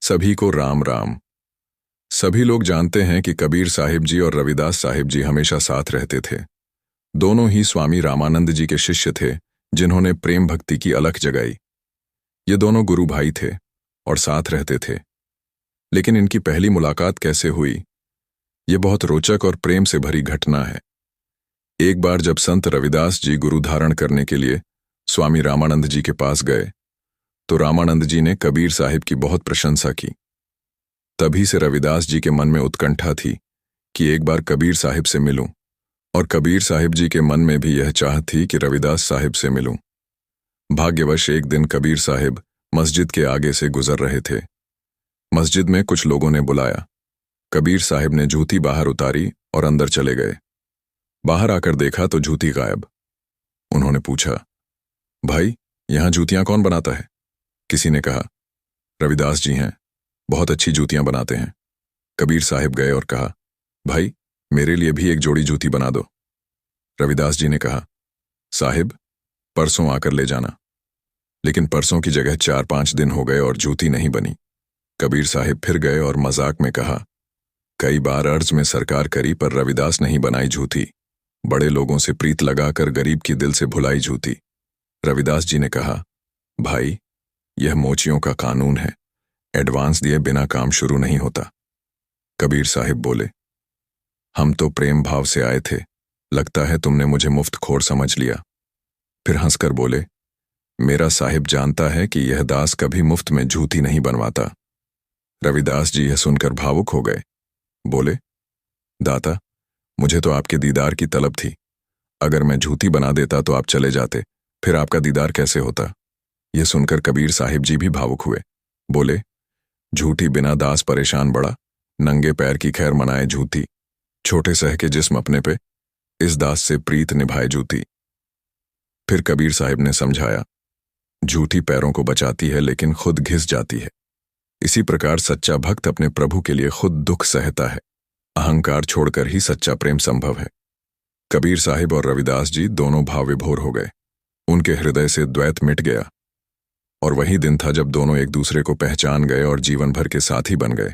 सभी को राम राम। सभी लोग जानते हैं कि कबीर साहिब जी और रविदास साहिब जी हमेशा साथ रहते थे। दोनों ही स्वामी रामानंद जी के शिष्य थे, जिन्होंने प्रेम भक्ति की अलख जगाई। ये दोनों गुरु भाई थे और साथ रहते थे। लेकिन इनकी पहली मुलाकात कैसे हुई, ये बहुत रोचक और प्रेम से भरी घटना है। एक बार जब संत रविदास जी गुरु धारण करने के लिए स्वामी रामानंद जी के पास गए, तो रामानंद जी ने कबीर साहिब की बहुत प्रशंसा की। तभी से रविदास जी के मन में उत्कंठा थी कि एक बार कबीर साहिब से मिलूं, और कबीर साहिब जी के मन में भी यह चाह थी कि रविदास साहिब से मिलूं। भाग्यवश एक दिन कबीर साहिब मस्जिद के आगे से गुजर रहे थे। मस्जिद में कुछ लोगों ने बुलाया। कबीर साहिब ने जूती बाहर उतारी और अंदर चले गए। बाहर आकर देखा तो जूती गायब। उन्होंने पूछा, भाई, यहां जूतियां कौन बनाता है? किसी ने कहा, रविदास जी हैं, बहुत अच्छी जूतियां बनाते हैं। कबीर साहिब गए और कहा, भाई, मेरे लिए भी एक जोड़ी जूती बना दो। रविदास जी ने कहा, साहिब, परसों आकर ले जाना। लेकिन परसों की जगह 4-5 दिन हो गए और जूती नहीं बनी। कबीर साहिब फिर गए और मजाक में कहा, कई बार अर्ज में सरकार करी पर रविदास नहीं बनाई जूती। बड़े लोगों से प्रीत लगाकर गरीब की दिल से भुलाई जूती। रविदास जी ने कहा, भाई, यह मोचियों का कानून है, एडवांस दिए बिना काम शुरू नहीं होता। कबीर साहिब बोले, हम तो प्रेम भाव से आए थे, लगता है तुमने मुझे मुफ्तखोर समझ लिया। फिर हंसकर बोले, मेरा साहिब जानता है कि यह दास कभी मुफ्त में जूती नहीं बनवाता। रविदास जी यह सुनकर भावुक हो गए। बोले, दाता, मुझे तो आपके दीदार की तलब थी। अगर मैं जूती बना देता तो आप चले जाते, फिर आपका दीदार कैसे होता? यह सुनकर कबीर साहिब जी भी भावुक हुए। बोले, झूठी बिना दास परेशान बड़ा, नंगे पैर की खैर मनाए जूती, छोटे सह के जिस्म अपने पे, इस दास से प्रीत निभाए जूती। फिर कबीर साहिब ने समझाया, झूठी पैरों को बचाती है लेकिन खुद घिस जाती है। इसी प्रकार सच्चा भक्त अपने प्रभु के लिए खुद दुख सहता है। अहंकार छोड़कर ही सच्चा प्रेम संभव है। कबीर साहिब और रविदास जी दोनों भाव विभोर हो गए। उनके हृदय से द्वैत मिट गया। और वही दिन था जब दोनों एक दूसरे को पहचान गए और जीवन भर के साथी बन गए।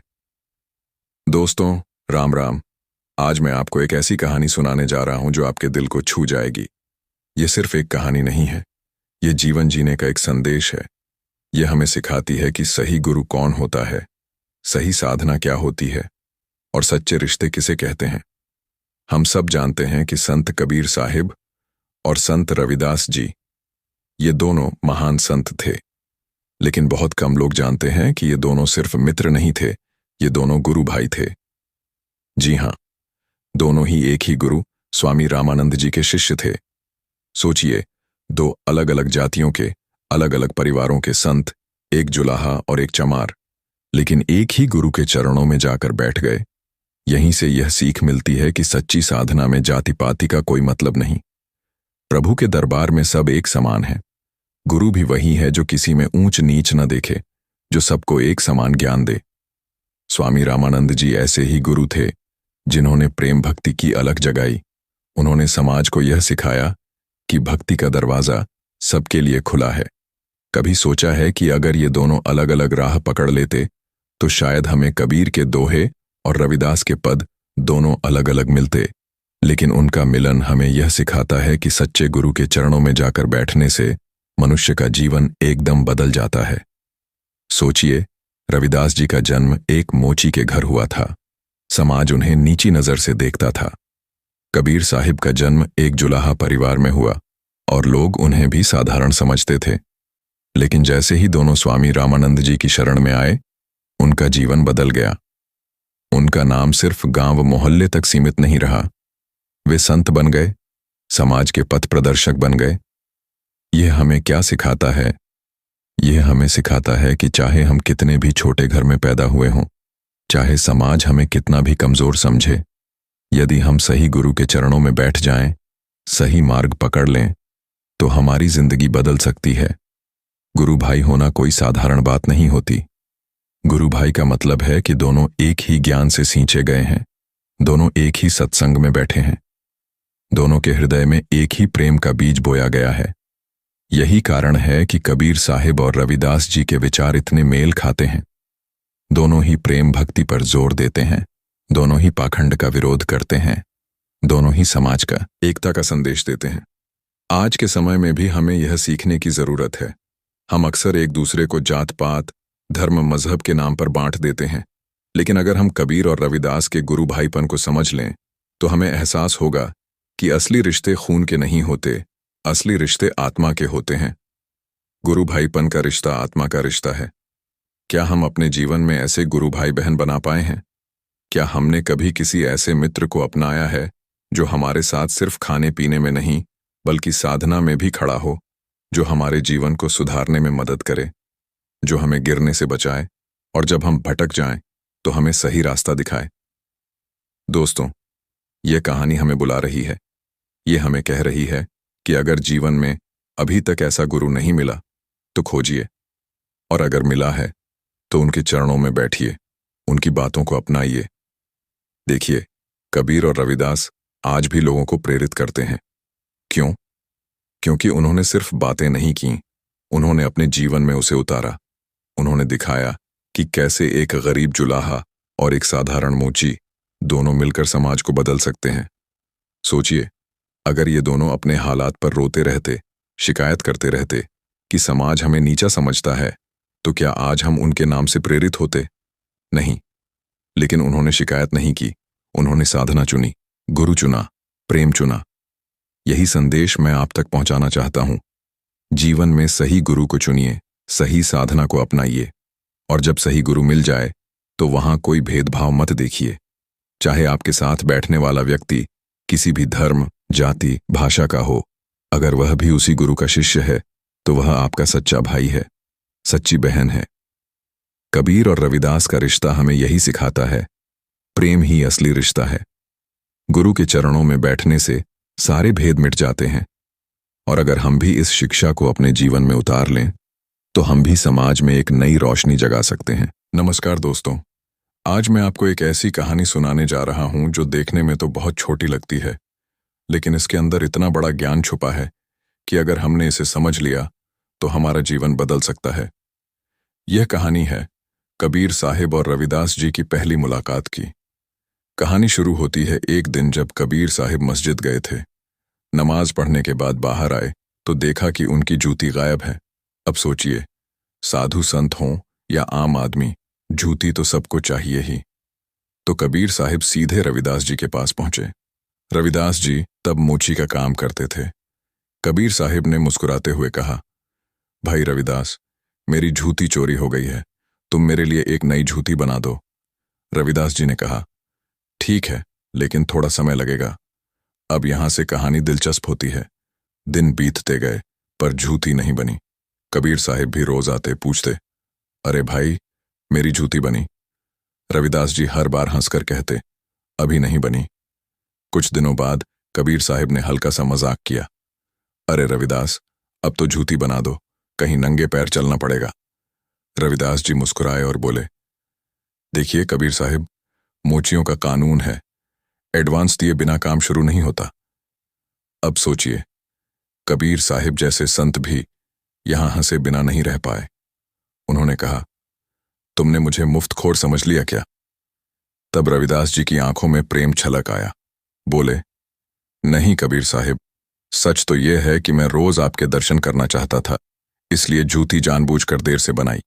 दोस्तों, राम राम। आज मैं आपको एक ऐसी कहानी सुनाने जा रहा हूं जो आपके दिल को छू जाएगी। ये सिर्फ एक कहानी नहीं है, ये जीवन जीने का एक संदेश है। यह हमें सिखाती है कि सही गुरु कौन होता है, सही साधना क्या होती है, और सच्चे रिश्ते किसे कहते हैं। हम सब जानते हैं कि संत कबीर साहिब और संत रविदास जी, ये दोनों महान संत थे। लेकिन बहुत कम लोग जानते हैं कि ये दोनों सिर्फ मित्र नहीं थे, ये दोनों गुरु भाई थे। जी हां, दोनों ही एक ही गुरु स्वामी रामानंद जी के शिष्य थे। सोचिए, दो अलग अलग जातियों के, अलग अलग परिवारों के संत, एक जुलाहा और एक चमार, लेकिन एक ही गुरु के चरणों में जाकर बैठ गए। यहीं से यह सीख मिलती है कि सच्ची साधना में जाति पाति का कोई मतलब नहीं। प्रभु के दरबार में सब एक समान है। गुरु भी वही है जो किसी में ऊंच नीच न देखे, जो सबको एक समान ज्ञान दे। स्वामी रामानंद जी ऐसे ही गुरु थे, जिन्होंने प्रेम भक्ति की अलख जगाई। उन्होंने समाज को यह सिखाया कि भक्ति का दरवाजा सबके लिए खुला है। कभी सोचा है कि अगर ये दोनों अलग अलग राह पकड़ लेते तो शायद हमें कबीर के दोहे और रविदास के पद दोनों अलग अलग मिलते। लेकिन उनका मिलन हमें यह सिखाता है कि सच्चे गुरु के चरणों में जाकर बैठने से मनुष्य का जीवन एकदम बदल जाता है। सोचिए, रविदास जी का जन्म एक मोची के घर हुआ था। समाज उन्हें नीची नजर से देखता था। कबीर साहिब का जन्म एक जुलाहा परिवार में हुआ और लोग उन्हें भी साधारण समझते थे। लेकिन जैसे ही दोनों स्वामी रामानंद जी की शरण में आए, उनका जीवन बदल गया। उनका नाम सिर्फ गांव मोहल्ले तक सीमित नहीं रहा। वे संत बन गए, समाज के पथ प्रदर्शक बन गए। यह हमें क्या सिखाता है? यह हमें सिखाता है कि चाहे हम कितने भी छोटे घर में पैदा हुए हों, चाहे समाज हमें कितना भी कमजोर समझे, यदि हम सही गुरु के चरणों में बैठ जाएं, सही मार्ग पकड़ लें, तो हमारी जिंदगी बदल सकती है। गुरु भाई होना कोई साधारण बात नहीं होती। गुरु भाई का मतलब है कि दोनों एक ही ज्ञान से सींचे गए हैं, दोनों एक ही सत्संग में बैठे हैं, दोनों के हृदय में एक ही प्रेम का बीज बोया गया है। यही कारण है कि कबीर साहिब और रविदास जी के विचार इतने मेल खाते हैं। दोनों ही प्रेम भक्ति पर जोर देते हैं, दोनों ही पाखंड का विरोध करते हैं, दोनों ही समाज का एकता का संदेश देते हैं। आज के समय में भी हमें यह सीखने की जरूरत है। हम अक्सर एक दूसरे को जात पात, धर्म, मजहब के नाम पर बांट देते हैं, लेकिन अगर हम कबीर और रविदास के गुरु भाईपन को समझ लें तो हमें एहसास होगा कि असली रिश्ते खून के नहीं होते, असली रिश्ते आत्मा के होते हैं। गुरु भाईपन का रिश्ता आत्मा का रिश्ता है। क्या हम अपने जीवन में ऐसे गुरु भाई बहन बना पाए हैं? क्या हमने कभी किसी ऐसे मित्र को अपनाया है जो हमारे साथ सिर्फ खाने पीने में नहीं बल्कि साधना में भी खड़ा हो, जो हमारे जीवन को सुधारने में मदद करे, जो हमें गिरने से बचाए और जब हम भटक जाएं तो हमें सही रास्ता दिखाए? दोस्तों, यह कहानी हमें बुला रही है। ये हमें कह रही है कि अगर जीवन में अभी तक ऐसा गुरु नहीं मिला तो खोजिए, और अगर मिला है तो उनके चरणों में बैठिए, उनकी बातों को अपनाइए। देखिए, कबीर और रविदास आज भी लोगों को प्रेरित करते हैं। क्यों? क्योंकि उन्होंने सिर्फ बातें नहीं की, उन्होंने अपने जीवन में उसे उतारा। उन्होंने दिखाया कि कैसे एक गरीब जुलाहा और एक साधारण मोची दोनों मिलकर समाज को बदल सकते हैं। सोचिए, अगर ये दोनों अपने हालात पर रोते रहते, शिकायत करते रहते कि समाज हमें नीचा समझता है, तो क्या आज हम उनके नाम से प्रेरित होते? नहीं। लेकिन उन्होंने शिकायत नहीं की, उन्होंने साधना चुनी, गुरु चुना, प्रेम चुना। यही संदेश मैं आप तक पहुंचाना चाहता हूं। जीवन में सही गुरु को चुनिए, सही साधना को अपनाइए, और जब सही गुरु मिल जाए तो वहां कोई भेदभाव मत देखिए। चाहे आपके साथ बैठने वाला व्यक्ति किसी भी धर्म, जाति, भाषा का हो, अगर वह भी उसी गुरु का शिष्य है तो वह आपका सच्चा भाई है, सच्ची बहन है। कबीर और रविदास का रिश्ता हमें यही सिखाता है, प्रेम ही असली रिश्ता है। गुरु के चरणों में बैठने से सारे भेद मिट जाते हैं, और अगर हम भी इस शिक्षा को अपने जीवन में उतार लें तो हम भी समाज में एक नई रोशनी जगा सकते हैं। नमस्कार दोस्तों, आज मैं आपको एक ऐसी कहानी सुनाने जा रहा हूं जो देखने में तो बहुत छोटी लगती है, लेकिन इसके अंदर इतना बड़ा ज्ञान छुपा है कि अगर हमने इसे समझ लिया तो हमारा जीवन बदल सकता है। यह कहानी है कबीर साहिब और रविदास जी की पहली मुलाकात की। कहानी शुरू होती है एक दिन जब कबीर साहिब मस्जिद गए थे। नमाज पढ़ने के बाद बाहर आए तो देखा कि उनकी जूती गायब है। अब सोचिए, साधु संत हों या आम आदमी, जूती तो सबको चाहिए ही। तो कबीर साहिब सीधे रविदास जी के पास पहुंचे। रविदास जी तब मोची का काम करते थे। कबीर साहिब ने मुस्कुराते हुए कहा, भाई रविदास, मेरी जूती चोरी हो गई है, तुम मेरे लिए एक नई जूती बना दो। रविदास जी ने कहा, ठीक है, लेकिन थोड़ा समय लगेगा। अब यहां से कहानी दिलचस्प होती है। दिन बीतते गए पर जूती नहीं बनी। कबीर साहिब भी रोज आते, पूछते, अरे भाई, मेरी जूती बनी? रविदास जी हर बार हंसकर कहते, अभी नहीं बनी। कुछ दिनों बाद कबीर साहिब ने हल्का सा मजाक किया, अरे रविदास, अब तो जूती बना दो, कहीं नंगे पैर चलना पड़ेगा। रविदास जी मुस्कुराए और बोले, देखिए कबीर साहिब, मोचियों का कानून है, एडवांस दिए बिना काम शुरू नहीं होता। अब सोचिए, कबीर साहिब जैसे संत भी यहां हंसे बिना नहीं रह पाए। उन्होंने कहा, तुमने मुझे मुफ्तखोर समझ लिया क्या? तब रविदास जी की आंखों में प्रेम छलक आया। बोले, नहीं कबीर साहिब, सच तो यह है कि मैं रोज आपके दर्शन करना चाहता था, इसलिए जूती जानबूझकर देर से बनाई।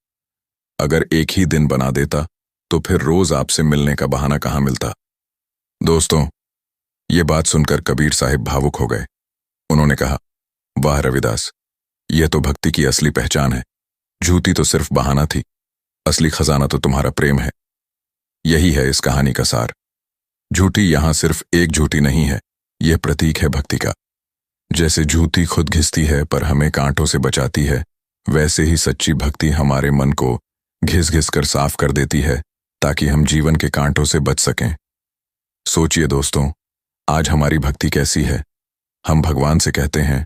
अगर एक ही दिन बना देता तो फिर रोज आपसे मिलने का बहाना कहां मिलता। दोस्तों, ये बात सुनकर कबीर साहिब भावुक हो गए। उन्होंने कहा, वाह रविदास, यह तो भक्ति की असली पहचान है। जूती तो सिर्फ बहाना थी, असली खजाना तो तुम्हारा प्रेम है। यही है इस कहानी का सार। जूती यहां सिर्फ एक जूती नहीं है, यह प्रतीक है भक्ति का। जैसे जूती खुद घिसती है पर हमें कांटों से बचाती है, वैसे ही सच्ची भक्ति हमारे मन को घिस घिस कर साफ कर देती है ताकि हम जीवन के कांटों से बच सकें। सोचिए दोस्तों, आज हमारी भक्ति कैसी है। हम भगवान से कहते हैं,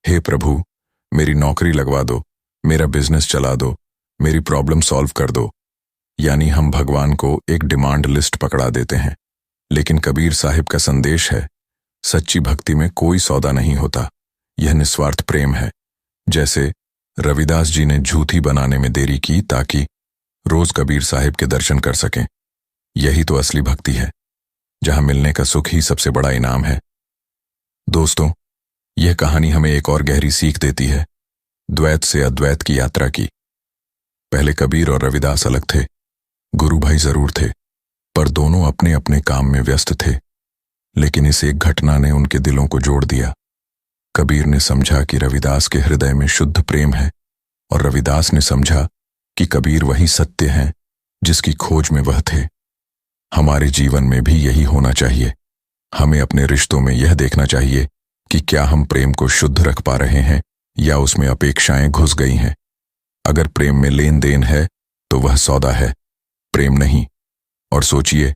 हे प्रभु, मेरी नौकरी लगवा दो, मेरा बिजनेस चला दो, मेरी प्रॉब्लम सॉल्व कर दो। यानी हम भगवान को एक डिमांड लिस्ट पकड़ा देते हैं। लेकिन कबीर साहिब का संदेश है, सच्ची भक्ति में कोई सौदा नहीं होता, यह निस्वार्थ प्रेम है। जैसे रविदास जी ने जूती बनाने में देरी की ताकि रोज कबीर साहिब के दर्शन कर सकें। यही तो असली भक्ति है, जहां मिलने का सुख ही सबसे बड़ा इनाम है। दोस्तों, यह कहानी हमें एक और गहरी सीख देती है, द्वैत से अद्वैत की यात्रा की। पहले कबीर और रविदास अलग थे, गुरु भाई जरूर थे, पर दोनों अपने अपने काम में व्यस्त थे। लेकिन इस एक घटना ने उनके दिलों को जोड़ दिया। कबीर ने समझा कि रविदास के हृदय में शुद्ध प्रेम है, और रविदास ने समझा कि कबीर वही सत्य हैं जिसकी खोज में वह थे। हमारे जीवन में भी यही होना चाहिए। हमें अपने रिश्तों में यह देखना चाहिए कि क्या हम प्रेम को शुद्ध रख पा रहे हैं या उसमें अपेक्षाएं घुस गई हैं। अगर प्रेम में लेन देन है तो वह सौदा है, प्रेम नहीं। और सोचिए,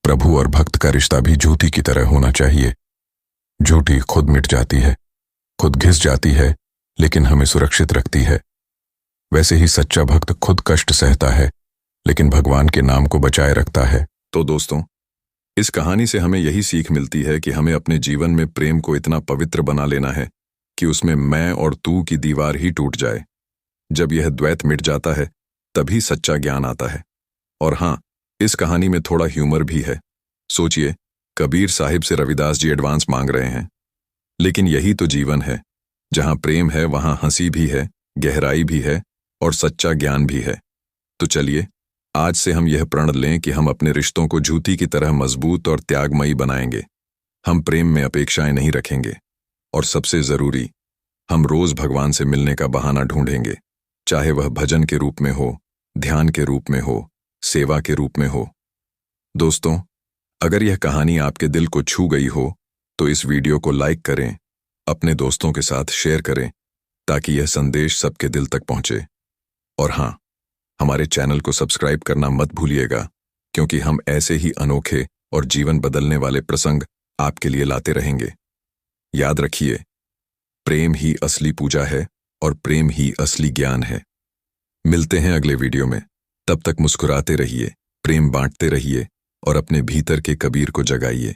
प्रभु और भक्त का रिश्ता भी झूठी की तरह होना चाहिए। झूठी खुद मिट जाती है, खुद घिस जाती है, लेकिन हमें सुरक्षित रखती है। वैसे ही सच्चा भक्त खुद कष्ट सहता है, लेकिन भगवान के नाम को बचाए रखता है। तो दोस्तों, इस कहानी से हमें यही सीख मिलती है कि हमें अपने जीवन में प्रेम को इतना पवित्र बना लेना है कि उसमें मैं और तू की दीवार ही टूट जाए। जब यह द्वैत मिट जाता है, तभी सच्चा ज्ञान आता है। और हाँ, इस कहानी में थोड़ा ह्यूमर भी है। सोचिए, कबीर साहिब से रविदास जी एडवांस मांग रहे हैं, लेकिन यही तो जीवन है। जहां प्रेम है वहां हंसी भी है, गहराई भी है और सच्चा ज्ञान भी है। तो चलिए, आज से हम यह प्रण लें कि हम अपने रिश्तों को ज्योति की तरह मजबूत और त्यागमयी बनाएंगे। हम प्रेम में अपेक्षाएं नहीं रखेंगे, और सबसे जरूरी, हम रोज भगवान से मिलने का बहाना ढूंढेंगे, चाहे वह भजन के रूप में हो, ध्यान के रूप में हो, सेवा के रूप में हो। दोस्तों, अगर यह कहानी आपके दिल को छू गई हो तो इस वीडियो को लाइक करें, अपने दोस्तों के साथ शेयर करें, ताकि यह संदेश सबके दिल तक पहुंचे। और हाँ, हमारे चैनल को सब्सक्राइब करना मत भूलिएगा, क्योंकि हम ऐसे ही अनोखे और जीवन बदलने वाले प्रसंग आपके लिए लाते रहेंगे। याद रखिए, प्रेम ही असली पूजा है और प्रेम ही असली ज्ञान है। मिलते हैं अगले वीडियो में। तब तक मुस्कुराते रहिए, प्रेम बांटते रहिए और अपने भीतर के कबीर को जगाइए।